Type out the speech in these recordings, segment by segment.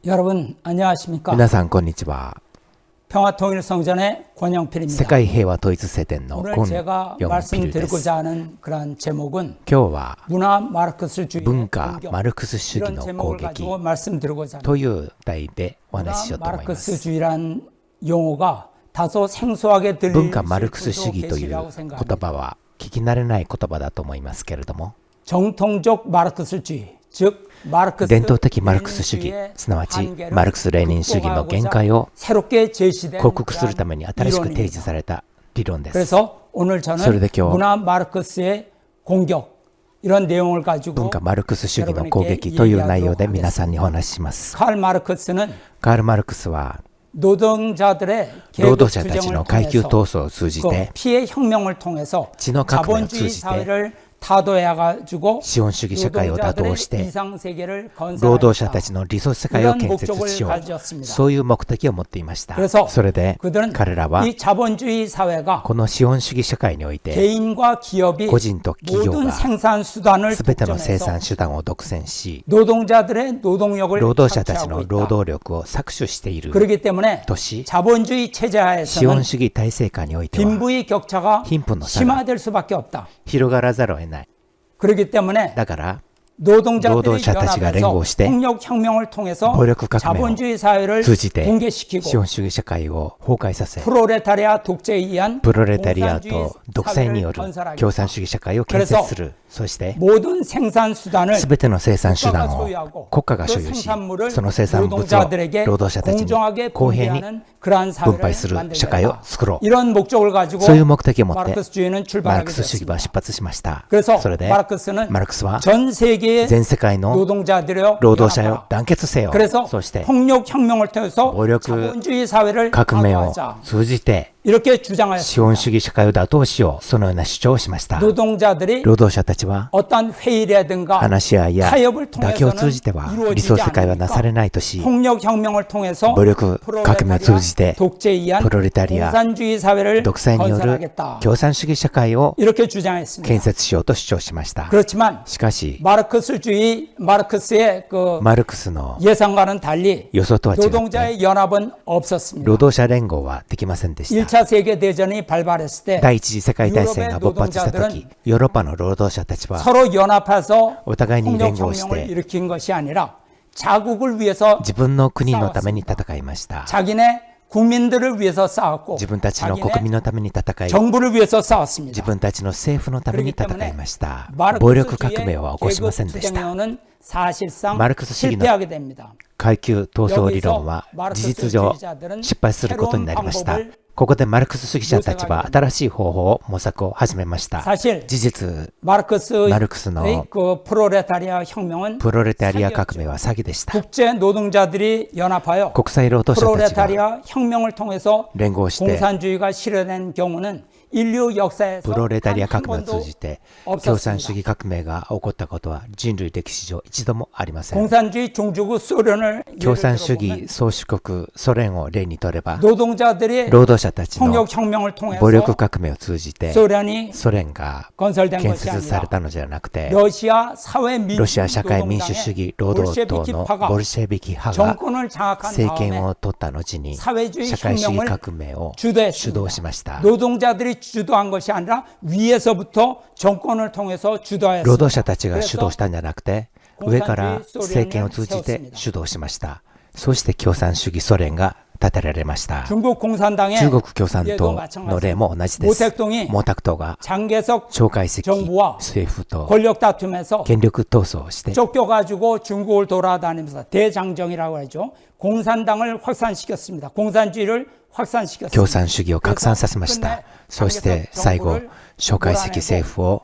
여러분 안녕하십니까? 皆さんこんにちは。 평화통일성전의 권영필입니다. 世界平和統一聖典の 오늘 権 제가 4ピルです。 말씀드리고자 하는 그러한 제목은 今日は 문화 마르크스주의의 文化 공격 マルクス主義 이런 の攻 제목을 撃 가지고 말씀드리고자 합니다. という題でお 문화 話ししようと思います。 마르크스주의란 용어가 다소 생소하게 文化 들리실 マルクス主 분도 義という 계시리라고 言 생각합니다. 葉は聞き慣れない言葉だと思いますけれども、 정통적 마르크스주의, 즉 마르크스 伝統的マルクス主義 레닌주의의 すなわち 한계를 マルクス・レーニン主義の限界を 새롭게 제시된 克服するために 그러한 新しく提 이론입니다. 示された理論です。 그래서 오늘 저는 それで今日 문화 마르크스의 공격 이런 내용을 가지고 文化マルクス主義の攻撃という内容で皆さんにお話しします。 칼 마르크스는 カール・マルクスは 노동자들의 労 계급 働者たち 투쟁을 の階級 통해서 闘争を通じ 그 て 피해 혁명을 통해서 血の革命を通 자본주의 じて 사회를 타도해가지고 資本主義社会を打倒し 노동자들의 て 이상 세계를 労働者た 건설하겠다. ちの理想世界を建設しよ 이런 う、 목적을 가졌습니다. そういう目的を持っていました。 그래서 それで 그들은 彼らは 이 자본주의 사회가 この資本主義社会において 개인과 기업이 個人と企業 모든 が 생산 수단을 全ての生 독점해서 産手段を独占し 노동자들의 노동력을 労働者たちの 착취하고 労 있다. 働力を搾取している 그렇기 때문에 とし 자본주의 체제 資本 하에서는 主義体制下においては 빈부의 격차가貧富の差が 심화될 수밖에 없다. 広がらざるを得ない。 그렇기 때문에 だから 노동자들이 노동자たちが連合して 연합해서 폭력혁명을 통해서 暴力革命を 자본주의 사회를 通じて 資 붕괴시키고 本主義社会を崩壊させ 프로레타리아 독재에 의한 プロレタリア 공산주의 と独裁によ 사회를 る 건설하겠다. 共産主義社会を建設する。そして 모든 생산 수단을 すべての生産手段 국가가 を 소유하고 国家が 그 所有し、 생산물을 その生産物を 노동자들에게 労働者たちに 공정하게 公平に 분배하는 그러한 分配す 사회를 る社会を 만들겠다. 作ろう。 이런 목적을 가지고 そういう目的を持って 마르크스주의는 マル 출발하게 クス主義は 됐습니다. 出発しました。 그래서 それで 마르크스는 マルクスは 전 세계의 全世界の 노동자들여 労働者を 연합하라. 団結せよ。 그래서 そして 폭력혁명을 통해서暴力 자본주의 사회를 革命を 타도하자. 通じて 이렇게 資 주장하였습니다. 本主義社会を打倒しよう。そのような主張をしました。 노동자들이 労働者たちは 어떤 회의라든가 話し合いや 타협을 妥協を通 통해서는 じては理 이루어지지 想世界はなされ 않으니까 ないとし、 폭력혁명을 통해서 暴力革命を通じて 독재에 의한 プロレタリア 공산주의 사회를 独裁による 건설하겠다. 共産主義社会を 이렇게 주장했습니다. 建設しようと主張しました。 그렇지만 しかし 마르크스의 그 マルクスの 예상과는 달리 予想とは違って 노동자의 연합은 없었습니다. 労働者連合はできませんでした。 1차 세계대전이 발발했을 때 第一次世界大戦が勃発した時、ヨーロッパの労働者たちは 서로 연합해서 お互いに連合し 폭력혁명을 て 일으킨 것이 아니라 자국을 위해서 自分の国のために戦いました。 자기네 국민들을 위해서 싸웠고 自分たちの国 자기네 民のために戦い、 정부를 위해서 自 싸웠습니다. 分たちの政府のために戦いました。暴 마르크스주의의 力革命は起こしませんでした。 계급투쟁론은 사실상 마르크스主義の 실패하게 됩니다. 階級闘争理論は事実上失敗することになりました。ここでマルクス主義者たちは新しい方法を模索を始めました。 사실 事実、 마르크스의 마르크스의 그 프로레타리아 혁명은 プロレタリア革命は詐欺でした。 국제 노동자들이 연합하여 国際労働者たちが 프로레타리아 혁명을 통해서 連合して 공산주의가 실현된 경우는 인류 역사에서 プロレタリア 단 革 한 命を通 번도 じて共産主 없었습니다. 義革命が起こったことは人類歴史上一度もありません。 공산주의 종주국 소련을 共 예를 産主 들어보면 義宗主国ソ連を例にとれば 노동자들의 労働者たちの 폭력혁명을 暴力 통해서 革命を通じて 소련이 ソ連が 건설된 建 것이 設され 아니라 たのじゃなくて 러시아 사회 ロシア社会民主 민주노동당의 主義労働党の 볼셰비키파가 ボルシェビキ派が 정권을 장악한 政権 다음에 を取った後に 사회주의 社会主義 혁명을 革命を主 주도했습니다. 導しました。 노동자들이 주도한 것이 아니라 위에서부터 정권을 통해서 労 주도했습니다. 働者たちが主導 그래서 したんじゃなくて上から政権を通じて主導しました。そして共産主義ソ連が建てられました。 중국 공산당의 中国共産 예도 党 마찬가지. の例も同じです。 모택동이 毛沢東が 장개석 蒋介石 정부와 政府と 권력 다툼에서 権力闘争をして 쫓겨가지고 중국을 돌아다니면서 대장정이라고 하죠. 공산당을 확산시켰습니다. 공산주의를 확산시켰습니다. 共産主義を拡散させました。そして最後蒋介石政府を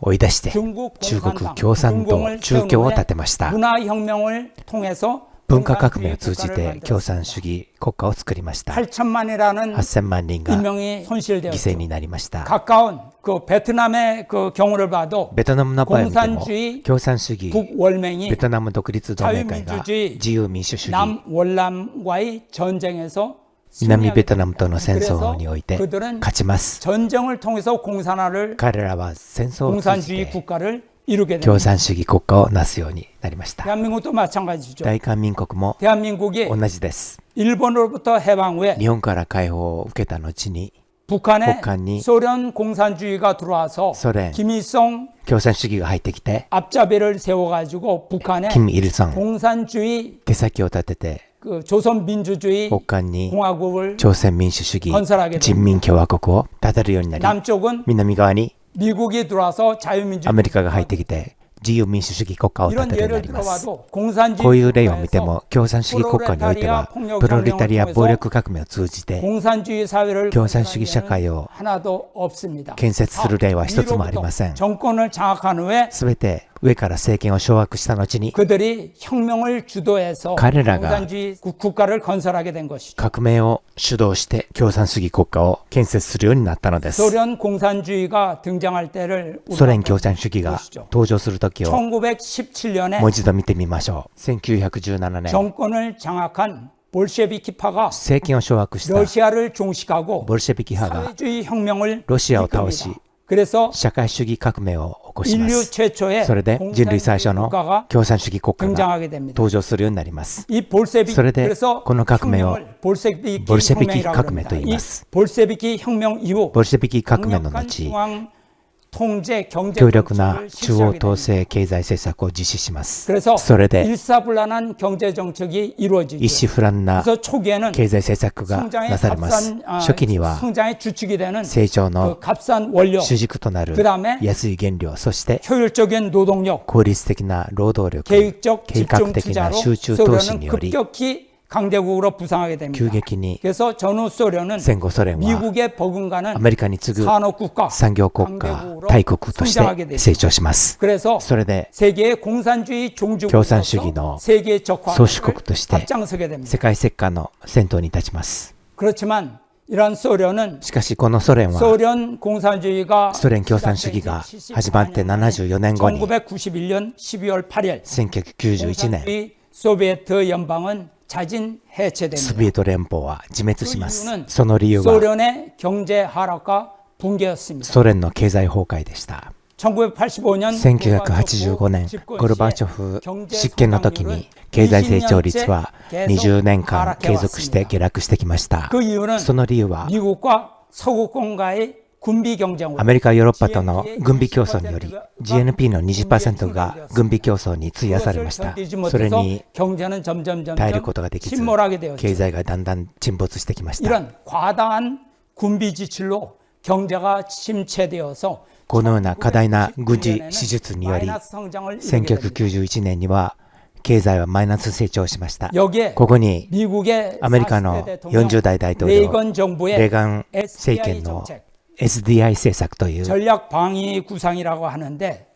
追い出して中国共産党中共を立てました。 문화혁명을 통해서 文化革命を通じて共産主義国家を作りました。 8천만이라는 8000万人が 인명이 犠 손실되었죠. 牲になりました。 가까운 그 베트남의 그 경우를 봐도 ベトナムの場合を見ても 공산주의 共産主義 북월맹이 ベトナム独立同盟会が 자유민주주의 自由民主主義 남월남과의 전쟁에서 南ベトナムとの戦争において 그들은 勝ちます。 전쟁을 통해서 공산화를 彼らは戦争を通じ 공산주의 て 국가를 이루게 共 됩니다. 産主義国家をなすようになりました。 대한민국도 마찬가지죠. 大韓民国も 대한민국이 同じです。 일본으로부터 해방 후에 日本から解放を受けた後に 북한에 북한이 소련 공산주의가 들어와서 소련 김일성 共産主義が入ってきて 앞잡이를 세워가지고 북한에 金日成 공산주의 手先を立てて 그 조선민주주의 北韓に 공화국을 朝鮮民主主義 건설하게 人 됩니다. 民共和国を建てるようになり 남쪽은 南側に 미국이 들어와서 ア 자유민주주의 メリカが入ってきて自由民主主義国家を建 이런 てるようにな 예를 ります。 들어봐도 공산주의 こういう例を見て 국가에서 も共産主義国家においてはプロレタリア暴力革命を通じて 공산주의 사회를 共産主義社会 건설하는 を 하나도 없습니다. 建設する例は一つもありません。 정권을 장악한 후에 すべて上から政権を掌握した後に 그들이 혁명을 주도해서彼らが 공산주의 국가를 건설하게 된 것이죠. 革命を主導して共産主義国家を建設するようになったのです。 소련 공산주의가 등장할 때를 ソ連共産主義が登場する時を 1917년에 もう一度見てみましょう。1917年 정권을 장악한 볼셰비키파가 政権を掌握した 러시아를 종식하고 ボルシェビキ派が 사회주의 혁명을 ロシアを倒し 이끕니다. 그래서 社会主義革命を起こしま 인류 す。 최초의 それで人類最初 공산주의 の 국가가 共産主義国家が 등장하게 됩니다. 登場するようになります。 이 볼셰비키 それで 그래서 この革命を 혁명을 볼셰비키 볼셰비키 혁명이라고革命 합니다. と言い 이 ます。 볼셰비키 혁명 이후 ボルシェビキ革命の 강력한 後 중앙 통제 경제 強力な 정책을 中央 실시하게 統 됩니다. 制経済政策を実施します。 그래서 それで 일사불란한 경제 정책이 一 이루어지죠. 子不乱な 그래서 초기에는 経済政策が 성장의 なされます。 값싼 初期には 성장의 주축이 되는 成長 그 の 값싼 원료, 主軸となる 그다음에 安い原料、そして 효율적인 노동력, 効率的な労働力、 계획적 計画 집중 的な 투자로 集中投資 소련은 により 급격히 강대국으로 부상하게 急 됩니다. 激に 그래서 전후 소련은 戦後ソ連は 미국에 ア 버금가는 メリカに次ぐ 산업국가, 産業国家、大国として成長します。 그래서 それで 세계의 공산주의 종주국으로서 경산주의의 세계 적화를 소수국として 앞장서게 됩니다. 世界石化の先頭に立ちます。 그렇지만 이러한 소련은 しかしこのソ連は 소련 공산주의가 ソ連共産主義が始まって74年後に 1991년 12월 8일 1991年 공산주의 소비에트 연방은 자진 ソ 해체됩니다. ビエト連邦は自滅しま 그 す 이유는 。その理由は 소련의 경제 하락과 붕괴였습니다. ソ連の経済崩壊でした。 1985년 1985年ゴルバチョフ執権の時に経済成長率は20年間継続して下落してきました。 그 이유는 その理由は 미국과 서구권과의 군비 경쟁으로 アメリカ、ヨーロッパとの軍備競争により GNP の 20% が軍備競争に費やされました。それに 경제는 점점 耐えることができず 침몰하게 되었죠. 経済がだんだん沈没してきました。 이런 과다한 군비 지출로 경제가 침체되어서 このような過大な軍事支出により 마이너스 성장을 이루게 됩니다. 1991年には経済はマイナス成長しました。 여기에 ここに 미국의 アメリカの 40대 대통령 40代大統領 레이건 정부의 レーガン政 SDI 権の 정책, SDI 政策という 전략 방위 구상이라고 하는데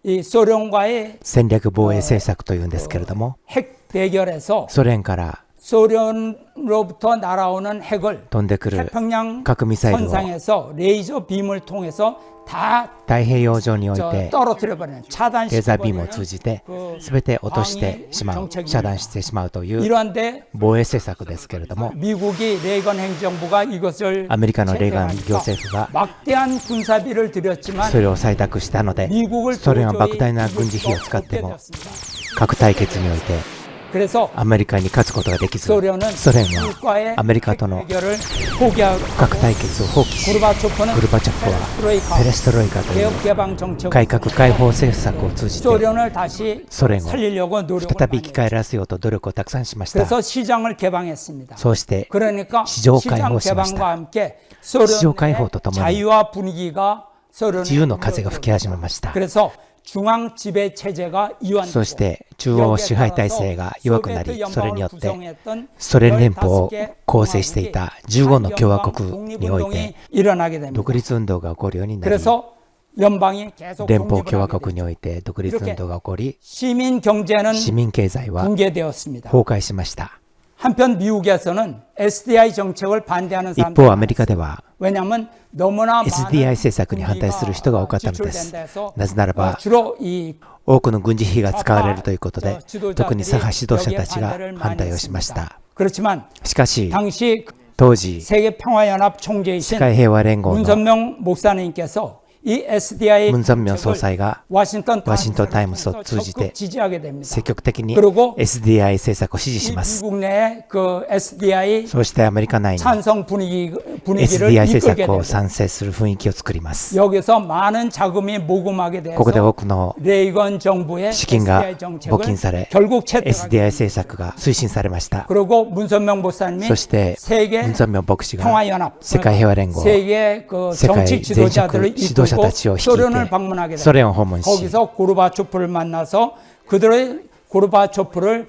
이 소련과의 戦略防衛政策というんですけれども 핵 대결에서 ソ連から 소련으로부터 날아오는 핵을 飛んでくる 태평양 核ミサイルを 선상에서 레이저 빔을 통해서 다 太平洋上において 떨어뜨려버리는 レーザービームを通 차단시켜버리는 じて全て落としてしまう遮断してしまうという 이러한데 防衛政策ですけれども 미국이 레이건 행정부가 이것을 アメリカのレーガン行 채택하니까 政府が 막대한 군사비를 들였지만 それを採択したので 미국을 ソ連は 도저히 莫大な 이길 軍事 수가 費を使って 없게 も 되었습니다. 核対決において 그래서 アメリカに勝つことができず 소련은 ソ連は 미국과의 アメリカとの 대결을 포기하고 核対決を放棄し 고르바초프는 ゴルバチョフは 페레스트로이카 ペレストロイカという 개혁 개방 정책을 改革開放政策を通じて 소련을 다시 ソ連を 살리려고 노력을 再び 많이 生き返らせようと努力をたくさんしました。 그래서 시장을 개방했습니다. そうして 그러니까 시장 시장 개방을 했습니다. 개방과 함께 소련의 시장 개방과 함께 자유화 분위기가 소련의 自由の風が吹き始めました。 그래서 중앙 지배 체제가 そし 이완되고 て中央支配体制が弱くなり、それによってソ連連邦を構成していた15の共和国において 일어나게 됩니다. 独立運動が起こるようになり、 그래서 연방이 계속 連邦 독립을 共和 하게 国に 되죠. おいて独立運動が起こり、 시민 경제는 市民経済は 붕괴되었습니다. 崩壊しました。 한편 미국에서는 SDI 정책을 반대하는 一 사람들이 方アメリカでは 왜냐하면 너무나 SDI 많은 政策に反対する人が多かったのです。なぜならば 주로 이 多くの軍事費が使われるということで、特に左派指導者たちが反対をしました。 그렇지만 しかし 당시 当時 세계 평화연합 世 총재이신 界平和連合の 문선명 목사님께서 이 SDI ムン・ザンミョン総裁が 워싱턴 ワシントンタイムズを通じて 지지하게 됩니다. 積極的に 그리고 SDI 政策を支持し 이 ます。 미국 내 그 SDI そしてアメリカ内に 찬성 분위기를 SDI 政 이끌게 策を 됩니다. 賛成する雰囲気を作ります。 여기서 많은 자금이 모금하게 ここで 돼서 多くの 레이건 정부의 資金が SDI 募金 정책을 され 결국 채택하게 SDI 됩니다. 政策が推進されました。 그리고 문선명 목사님이 そして 세계 ムン・ザンミョン牧師が 평화연합 世界平和連合 세계 그 世界 정치 全職 지도자들을 指導者 이끌고 たちを率い 소련을 て 방문하게 ソ 됩니다. 連を訪問し 거기서 고르바초프를 만나서 그들의 고르바초프를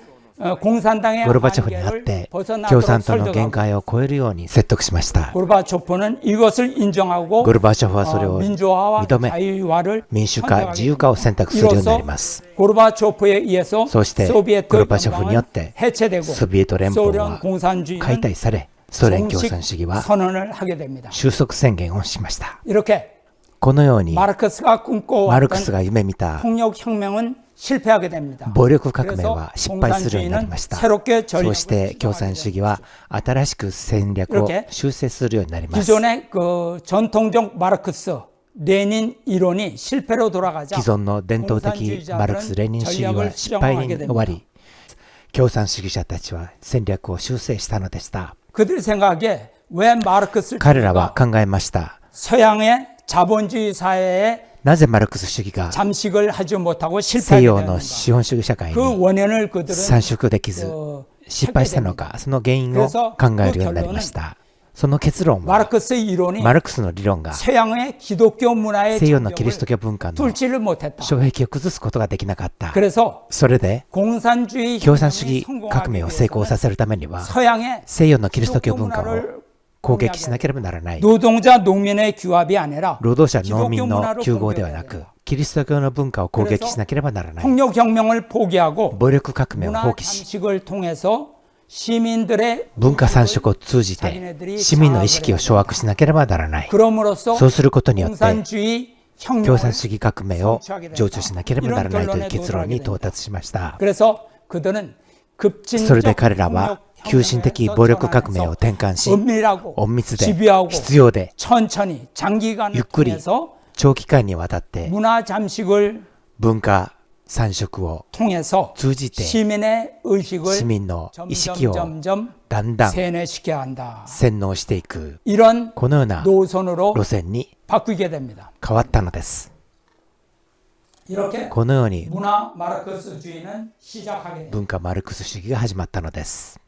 공산당의 ゴルバチョフに会っ 한계를 て共 벗어나도록 産党の限 설득하고 界を超えるように説得しました。 고르바초프는 이것을 인정하고 ゴルバチョフはそれを 민주화와 認め 자유화를 民主化、 선택하게 自由化を選択するようになります。 고르바초프에 의해서 そして 소비에트 ゴルバチョフによっ 연방은 て 해체되고 ソビエト連邦 소련 は 공산주의는 解体され、ソ連共産主義 정식 は 선언을 하게 됩니다. 収束宣言をしました。 이렇게 このように 마르크스가 マルクス 꿈꿔왔던 が夢見た 폭력혁명은 실패하게 됩니다. 暴力革命 그래서 は失敗するようになり 공산주의는 ました。 새롭게 そ 전략을 して共産主義は新しく戦略を 이렇게 修正するようになります。 기존의 그 전통적 마르크스 레닌 이론이 실패로 돌아가자 既存の伝統的マルクス・レーニン主義は失敗に終わり、共産主義者たちは戦略を修正したのでした。 그들 생각에 왜 마르크스 彼らは考えました。 서양의 자본주의 사회에 なぜマルクス主義が 잠식을 하지 못하고 西 실패하게 洋 되는가? の資本主義社会 그 に 원인을 그들은 参食できず 어, 失敗したのか、その原因を考えるようになりました。その結論は 마르크스의 이론이 マルクスの理論が 서양의 기독교 문화의 西洋のキリスト 장벽을 教文化の 뚫지를 못했다. 障壁を崩すことができなかった。 그래서 それで 공산주의 共産主義 혁명이 革命を成功 성공하기 させるためには 서양의 西洋のキリスト教 기독교 文化を 문화를 攻撃しなければならない。 노동자 농민의 규합이 아니라 労働者農民 기독교 の 문화로 融合ではな 공격해야 く 된다. キリスト教の文化を攻撃しなければならない。 폭력혁명을 포기하고 暴力革命を 문화 放棄し 잠식을 통해서 시민들의 文化参食を通じて市民の意識を掌握しなければならない。 그럼으로써 そうすることによって 공산주의 共 혁명을 産主義革命を成就しなければならないという結論に到達しました。 그래서 그들은 それで 급진적 彼らは急進的暴力革命を転換し、 은밀하고 隠密で 집요하고 必要で 천천히 장기간을 유끌이 통해서 長期間にわたって 문화 잠식을 文化参食を 통해서 通じて 시민의 의식을 市民の意識を 점점 だんだん 세뇌시켜야 한다. 洗脳していく 이런 このような 노선으로 路線に 바뀌게 됩니다. 変わったのです。 이렇게 このように 문화 마르크스주의는 시작하게 됩니다. 文化マルクス主義が始まったのです。